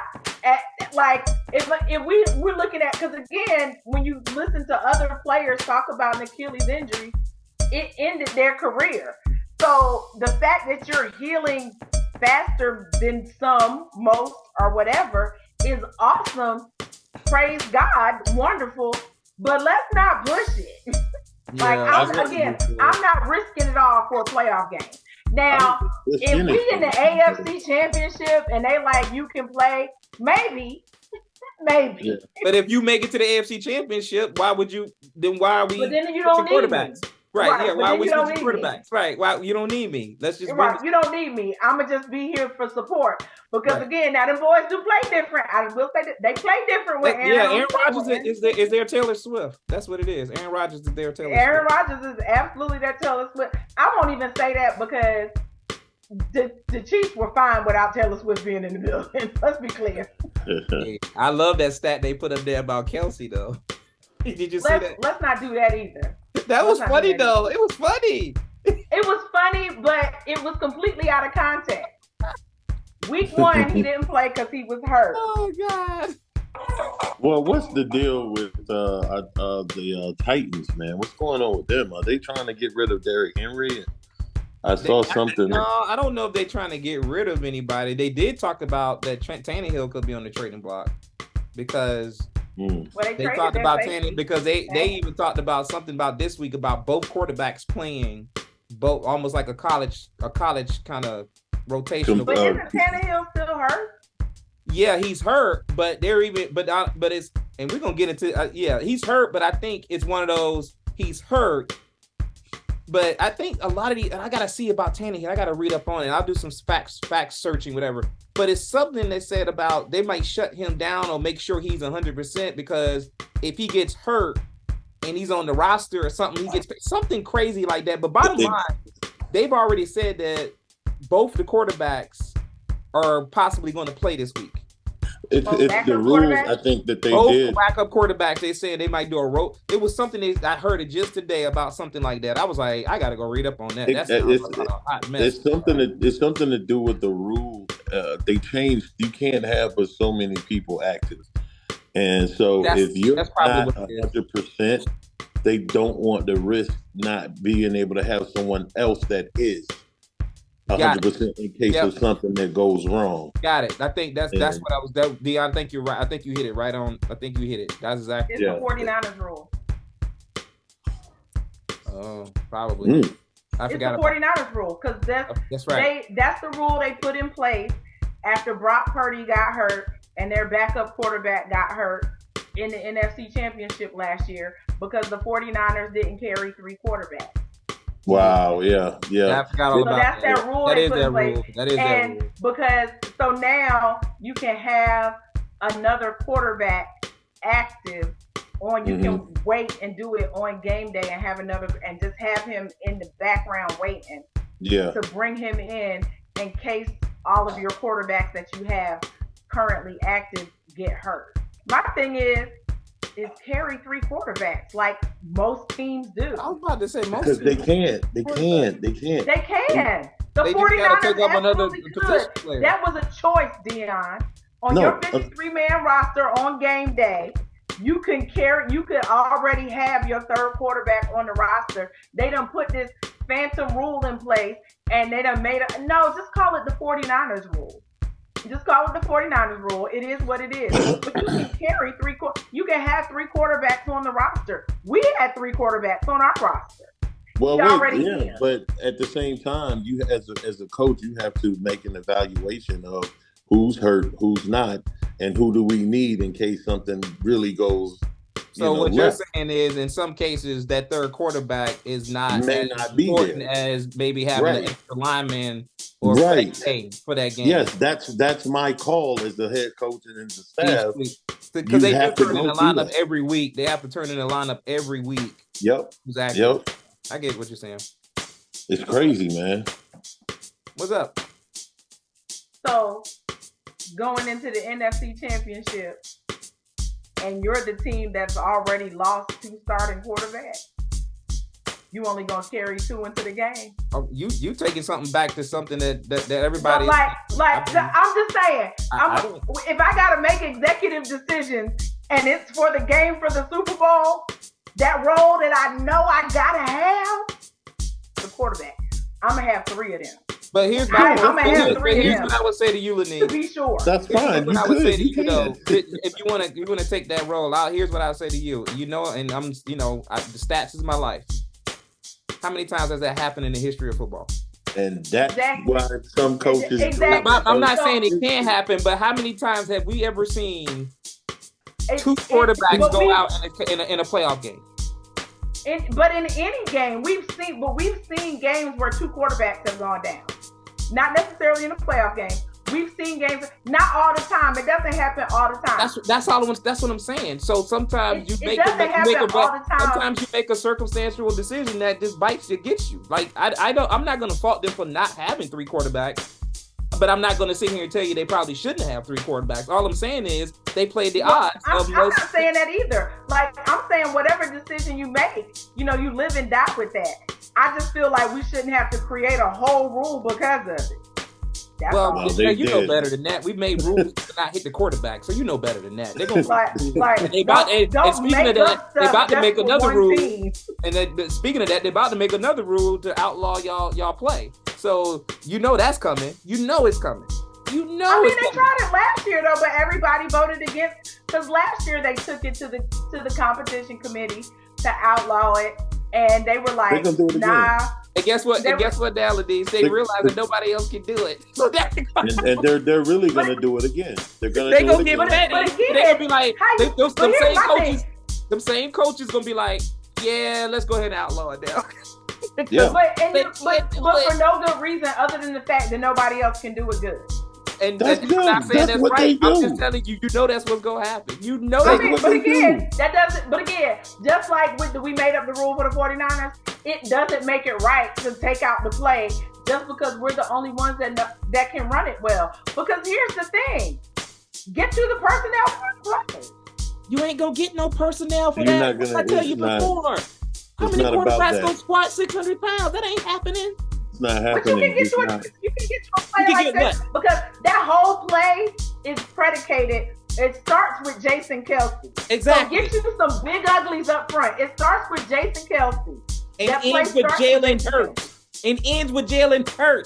If we're looking at, because again, when you listen to other players talk about an Achilles injury, it ended their career. So the fact that you're healing faster than most, or whatever, is awesome. Praise God, wonderful. But let's not push it. I'm not risking it all for a playoff game. Now, if we in the AFC Championship and they like you can play, maybe. Yeah. But if you make it to the AFC Championship, why are we? But then you don't need quarterbacks? Me. Right. Yeah. Why are we switching quarterbacks? Right. Why you don't need me? Let's just. Right. You don't need me. I'ma just be here for support. Because again, now them boys do play different. I will say that they play different with Aaron. Yeah, Aaron Rodgers is their Taylor Swift. That's what it is. Aaron Rodgers is their Taylor Swift. Aaron Rodgers is absolutely their Taylor Swift. I won't even say that because the Chiefs were fine without Taylor Swift being in the building. Let's be clear. I love that stat they put up there about Kelsey, though. Did you see that? Let's not do that either. That was funny though. It was funny. It was funny, but it was completely out of context. Week 1, he didn't play because he was hurt. Oh God. Well, what's the deal with the Titans, man? What's going on with them? Are they trying to get rid of Derrick Henry? I saw something. No, I don't know if they're trying to get rid of anybody. They did talk about that Tannehill could be on the trading block because they talked about Tannehill because they even talked about something about this week about both quarterbacks playing both almost like a college kind of rotation. But isn't Tannehill still hurt? Yeah, he's hurt, but it's, and we're gonna get into he's hurt, but I think it's one of those he's hurt. But I think a lot of these, and I gotta see about Tannehill. I gotta read up on it. I'll do some fact searching, whatever. But it's something they said about they might shut him down or make sure he's 100% because if he gets hurt and he's on the roster or something, he gets something crazy like that. But bottom line, they've already said that both the quarterbacks are possibly going to play this week. It's the rules. I think that they did. Backup quarterbacks. They said they might do a road. It was something I heard it just today about something like that. I was like, I got to go read up on that. A hot mess. It's something to do with the rule. They changed. You can't have but so many people active, and so if you're not 100%, they don't want to risk not being able to have someone else that is 100% in case of something that goes wrong. Got it. I think that's what I was. Dion, I think you're right. I think you hit it right on. I think you hit it. That's exactly. It's the 49ers rule. Oh, probably. I forgot it's the 49ers rule because that's right. That's the rule they put in place after Brock Purdy got hurt and their backup quarterback got hurt in the NFC Championship last year because the 49ers didn't carry 3 quarterbacks. Wow, yeah. I forgot all about that. That's that rule they put in place. That is that rule. Because so now you can have another quarterback active on. You can wait and do it on game day and have another and just have him in the background waiting. Yeah. To bring him in case all of your quarterbacks that you have currently active get hurt. My thing is carry 3 quarterbacks like most teams do. I was about to say most because they can't. They can. The 49ers take up another position player. That was a choice, Dion. On your 53-man roster on game day, you could already have your 3rd quarterback on the roster. They done put this phantom rule in place and they done just call it the 49ers rule. Just call it the 49ers rule. It is what it is. But you can carry 3 you can have 3 quarterbacks on the roster. We had 3 quarterbacks on our roster. Well, but at the same time, you as a coach, you have to make an evaluation of who's hurt, who's not, and who do we need in case something really goes. So you're saying is, in some cases, that 3rd quarterback is not important as maybe having an extra lineman or for that game. Yes, that's my call as the head coach and the staff. Because they have to turn in the lineup every week. They have to turn in the lineup every week. Yep. Exactly. Yep. I get what you're saying. It's crazy, man. What's up? So, going into the NFC Championship, and you're the team that's already lost 2 starting quarterbacks, you only gonna carry 2 into the game. Oh, you taking something back to something that everybody. I'm just saying. If I gotta make executive decisions and it's for the game for the Super Bowl, that role that I know I gotta have, the quarterback. I'm gonna have 3 of them. But here's what I would say to you, Lenine. To be sure. That's fine. What I would say to you, though, if you want to take that role out, here's what I would say to you. And I'm, the stats is my life. How many times has that happened in the history of football? And that's why some coaches. Exactly. I'm not saying it can't happen, but how many times have we ever seen 2 quarterbacks go out in a playoff game? But in any game, we've seen games where 2 quarterbacks have gone down. Not necessarily in a playoff game. We've seen games, not all the time. It doesn't happen all the time. That's what I'm saying. So sometimes you make a circumstantial decision that just bites you, gets you. Like I'm not gonna fault them for not having 3 quarterbacks. But I'm not going to sit here and tell you they probably shouldn't have 3 quarterbacks. All I'm saying is they played the odds. I'm not saying that either. Like, I'm saying whatever decision you make, you live and die with that. I just feel like we shouldn't have to create a whole rule because of it. That's you know better than that. We've made rules to not hit the speaking so you know better than that. They're gonna speaking of that, they're about to make another rule. And then, speaking of that, they're about to make another rule to outlaw y'all play. So that's coming. You know it's coming. They tried it last year though, but everybody voted against. Because last year they took it to the competition committee to outlaw it, and they were like, nah. And guess what, Daladies? They realized that nobody else can do it. So and they're really going to do it again. They're going to get ready. They're going to be like, them same coaches going to be like, yeah, let's go ahead and outlaw it now. Yeah. But for no good reason other than the fact that nobody else can do it good. And that's good. I'm not saying that's right. I'm just telling you, that's what's going to happen. But again, just like we made up the rule for the 49ers, it doesn't make it right to take out the play just because we're the only ones that can run it well. Because here's the thing. Get you the personnel for the play. You ain't going to get no personnel for that. I tell you before. How many quarterbacks going to squat 600 pounds? That ain't happening. It's not happening. But you can get a play like that because that whole play is predicated. It starts with Jason Kelce. Exactly. So get you some big uglies up front. It starts with Jason Kelce. And ends with Jalen Hurts. It ends with Jalen Hurts.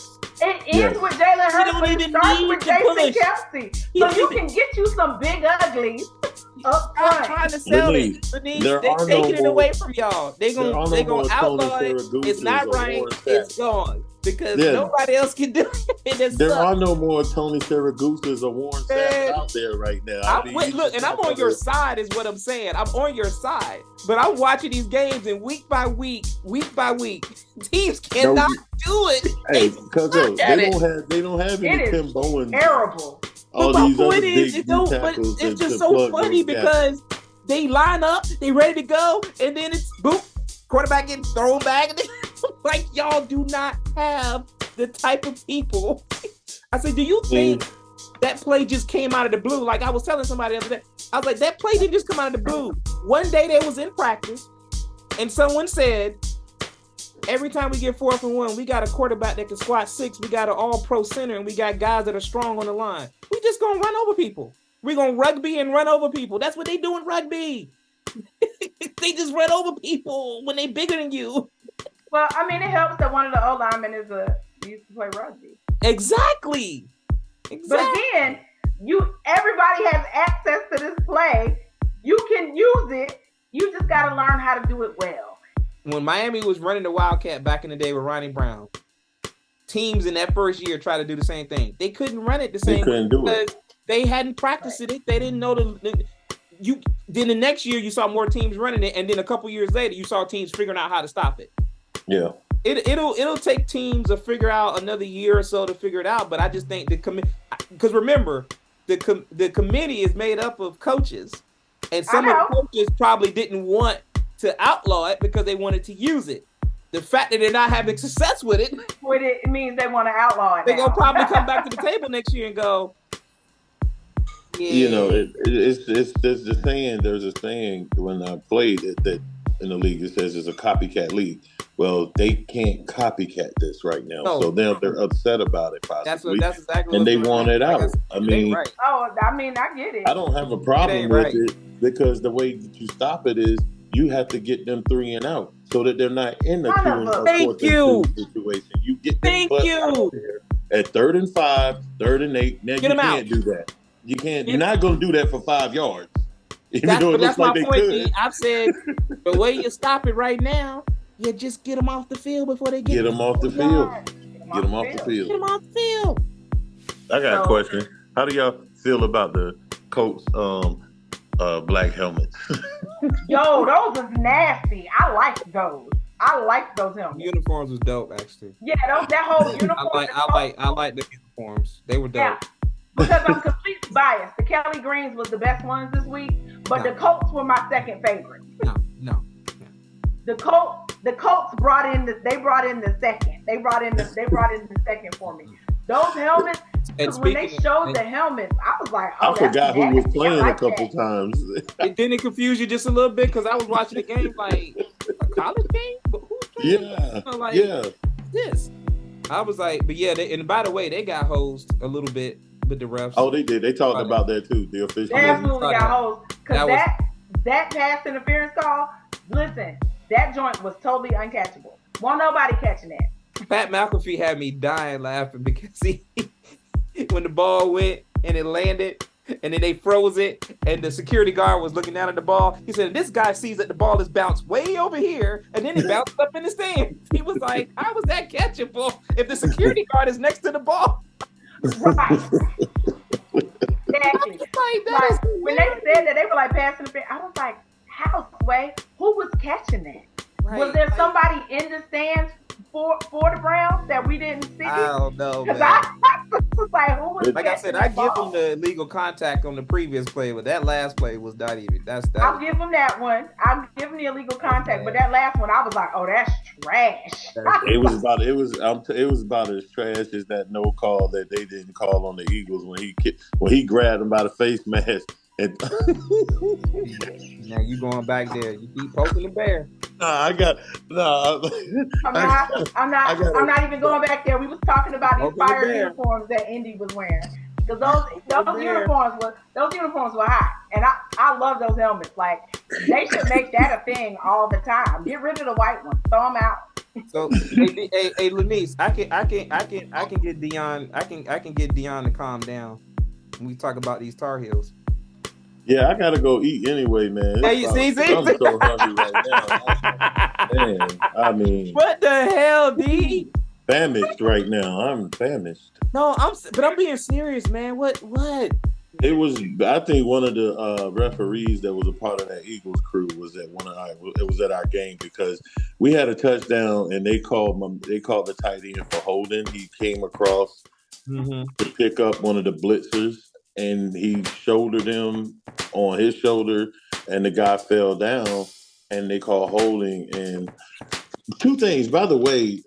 But it starts with Jason Kelce. So you can get you some big uglies up front. I'm trying to sell it. They're taking it away from y'all. They're gonna outlaw it. It's not right. It's gone. Because nobody else can do it. There are no more Tony Siragusa's or Warren Sapp out there right now. I'm on your side is what I'm saying. I'm on your side. But I'm watching these games and week by week, teams cannot do it. Hey, because they don't have any Tim Bowens. Terrible. All these other big tackles. It's just so funny because they line up, they ready to go, and then it's boop, quarterback getting thrown back. And like, y'all do not have the type of people. I said, do you think that play just came out of the blue? Like I was telling somebody the other day, I was like, that play didn't just come out of the blue. One day they was in practice and someone said, every time we get 4th and 1, we got a quarterback that can squat 6. We got an all-pro center and we got guys that are strong on the line. We just gonna run over people. We're gonna rugby and run over people. That's what they do in rugby. They just run over people when they bigger than you. Well, I mean, it helps that one of the O-linemen used to play rugby. Exactly. But again, everybody has access to this play. You can use it. You just got to learn how to do it well. When Miami was running the Wildcat back in the day with Ronnie Brown, teams in that first year tried to do the same thing. They couldn't run it the same way because they hadn't practiced it. They didn't know then the next year you saw more teams running it, and then a couple years later you saw teams figuring out how to stop it. Yeah. It'll take teams to figure out another year or so to figure it out, but I just think because remember the committee is made up of coaches, and some of the coaches probably didn't want to outlaw it because they wanted to use it. The fact that they're not having success with it means they want to outlaw it. They're gonna probably come back to the table next year and go, yeah. It's the saying. There's a saying when I played that in the league, it says it's a copycat league. Well, they can't copycat this right now, so they're upset about it possibly. That's exactly. And they want it out. I mean, right. I get it. I don't have a problem with it because the way that you stop it is you have to get them 3 and out so that they're not in a 2 and 4 situation. You get them out there at 3rd and 5, 3rd and 8. Now you can't do that. You can't. You're not going to do that for 5 yards. That's my point. I've said the way you stop it right now, you just get them off the field before they get them off the field. Get them off the field. Get them off the field. I got a question. How do y'all feel about the Colts black helmets? Yo, those is nasty. I like those helmets. Uniforms was dope, actually. Yeah, that whole uniform. I like the uniforms. They were dope. Yeah. Because I'm completely biased. The Kelly Greens was the best ones this week, but the Colts were my second favorite. No. The Colts brought in the second. They brought in the second for me. Those helmets, Because when they showed the helmets, I was like, I forgot who was playing a couple times. It didn't confuse you just a little bit because I was watching the game like a college game, but who's playing? This. I was like, but yeah, and by the way, they got hosed a little bit with the refs. Oh, they did. They talked about that too. The official. They absolutely got hosed because that pass interference call. Listen, that joint was totally uncatchable. Won't nobody catching that. Pat McAfee had me dying laughing because when the ball went and it landed and then they froze it and the security guard was looking down at the ball, he said, this guy sees that the ball is bounced way over here and then it bounced up in the stands. He was like, how was that catchable if the security guard is next to the ball? Right. Exactly. When they said that, they were like passing the. I was like, how, Sway? Who was catching that? Right. Was there somebody in the stands for the Browns that we didn't see? I don't know. Because I was like, who was like I said, I give them the illegal contact on the previous play, but that last play was not even. I'll give them that one. I'll give them the illegal contact, but that last one, I was like, oh, that's trash. It was about as trash as that no call that they didn't call on the Eagles when he grabbed him by the face mask. And now you going back there? You keep poking the bear. I'm not even going back there. We was talking about these fire uniforms that Indy was wearing because those uniforms were hot, and I love those helmets. Like they should make that a thing all the time. Get rid of the white ones, throw them out. So, hey, Lanice, I can get Dion. I can get Dion to calm down when we talk about these Tar Heels. Yeah, I gotta go eat anyway, man. Hey, I'm so hungry right now. Man, I mean, what the hell, D? Famished right now. I'm famished. No, I'm being serious, man. What? It was. I think one of the referees that was a part of that Eagles crew was at it was at our game because we had a touchdown and they called the tight end for holding. He came across to pick up one of the blitzers. And he shouldered him on his shoulder, and the guy fell down, and they called holding. And two things, by the way,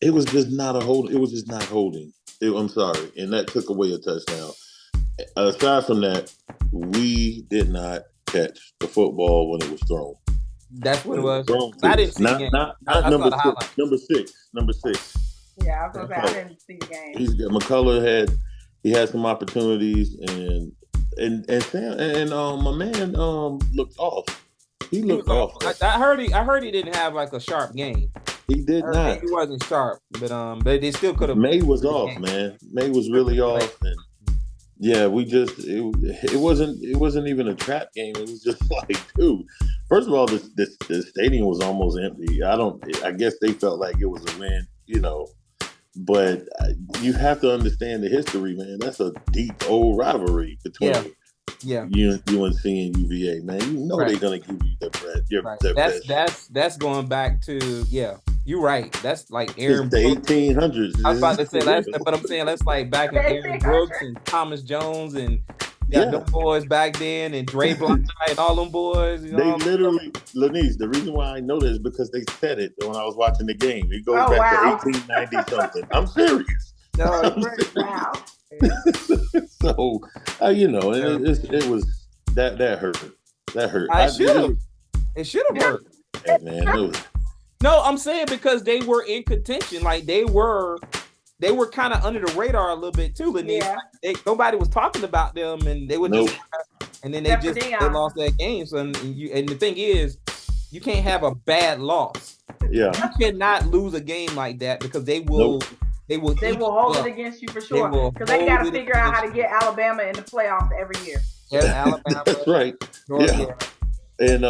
it was just not a hold. It was just not holding. I'm sorry, and that took away a touchdown. Aside from that, we did not catch the football when it was thrown. That's what it was. I didn't see the game. Not number six. Yeah, I was gonna say I didn't see the game. McCullough had some opportunities, and my man looked off. He looked off. I heard he didn't have like a sharp game. He did not. He wasn't sharp, but they still could have. May was off, man. May was really off, and yeah, it wasn't even a trap game. It was just like, dude. First of all, the stadium was almost empty. I guess they felt like it was a win, But you have to understand the history, man. That's a deep old rivalry between UNC and UVA, man. They're gonna give you their best. That's going back to you're right. That's like Aaron the 1800s. I was about to say but I'm saying that's like back in Aaron Brooks and Thomas Jones and them boys back then and Dre Blanchard and all them boys. They literally, Lanice, the reason why I know this is because they said it when I was watching the game. It goes back to 1890 something. I'm serious. No, wow. So, it was that hurt. That hurt. It should have hurt. Hey, man, no, I'm saying because they were in contention. Like they were kind of under the radar a little bit too. Nobody was talking about them, and they were just, and then they lost that game. So, and the thing is, you can't have a bad loss. Yeah, you cannot lose a game like that because they will. Nope. They will hold it against you for sure because they got to figure out how to get Alabama in the playoffs every year. Yeah, Alabama. That's right. Yeah. And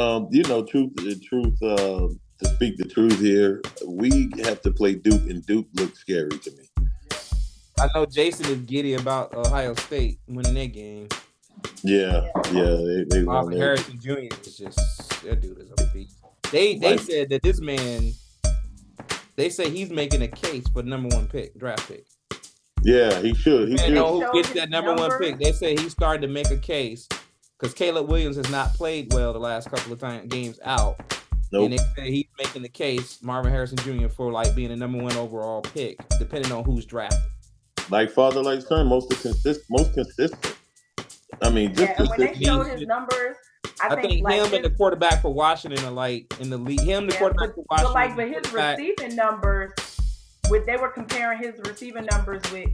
to speak the truth here, we have to play Duke, and Duke looks scary to me. I know Jason is giddy about Ohio State winning that game. Yeah. They Marvin Harrison Jr. is just that dude is a beast. They said that this man. They say he's making a case for number one draft pick. Yeah, he should. He should. Who gets that number one pick? They say he's starting to make a case because Caleb Williams has not played well the last couple of games out. Nope. And they say he's making the case, Marvin Harrison Jr., for like being a number one overall pick, depending on who's drafted. Like father, like son, most consistent. I mean, just and when they showed his numbers, I think like him and the quarterback for Washington are like in the league. Him, the quarterback for Washington. But his receiving numbers, they were comparing his receiving numbers with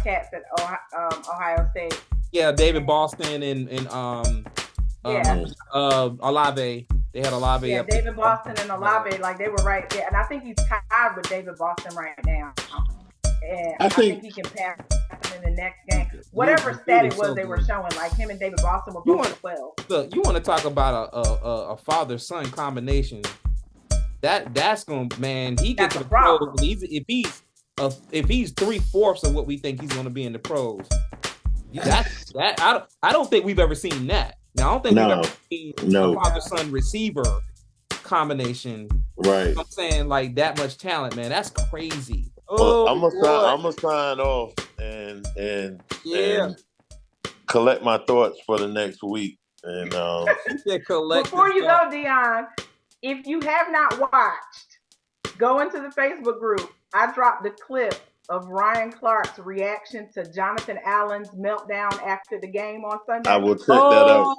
cats at Ohio State. Yeah, David Boston and Olave. They had Olave. Yeah, David Boston and Olave, like they were right there. And I think he's tied with David Boston right now. And I think he can pass in the next game. Whatever stat it was, they were showing like him and David Boston were both 12. Look, you want to talk about a father-son combination? That's gonna, man. He gets the pros. If he's 3/4 of what we think he's gonna be in the pros. I don't think we've ever seen that. Now I don't think we've ever seen a father-son receiver combination. Right. I'm saying like that much talent, man. That's crazy. Well, I'm gonna sign off and collect my thoughts for the next week. And before you go, Dion, if you have not watched, go into the Facebook group. I dropped the clip of Ryan Clark's reaction to Jonathan Allen's meltdown after the game on Sunday. I will check that out.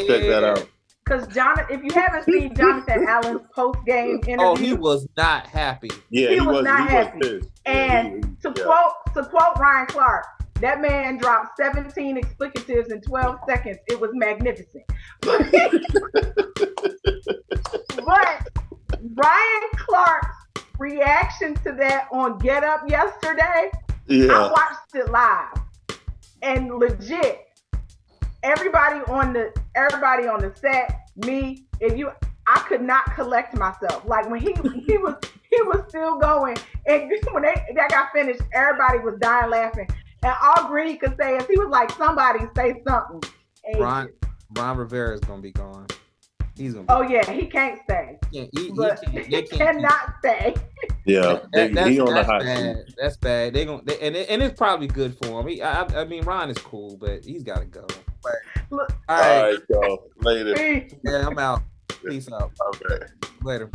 Check that out. Because if you haven't seen Jonathan Allen's post-game interview, he was not happy. Yeah, he was not happy. And to quote Ryan Clark, that man dropped 17 explicatives in 12 seconds. It was magnificent. But Ryan Clark's reaction to that on Get Up yesterday, I watched it live, and legit. Everybody on the set, me, I could not collect myself. Like when he was still going, and when that got finished, everybody was dying laughing. And all Green could say is he was like, "Somebody say something." Ron Rivera is gonna be gone. He's gonna. Oh yeah, he can't stay. He cannot stay. Yeah, he on the hot seat. That's bad. And it's probably good for him. I mean, Ron is cool, but he's got to go. Look, all right, y'all. Later. Yeah, I'm out. Peace out. Okay. Later.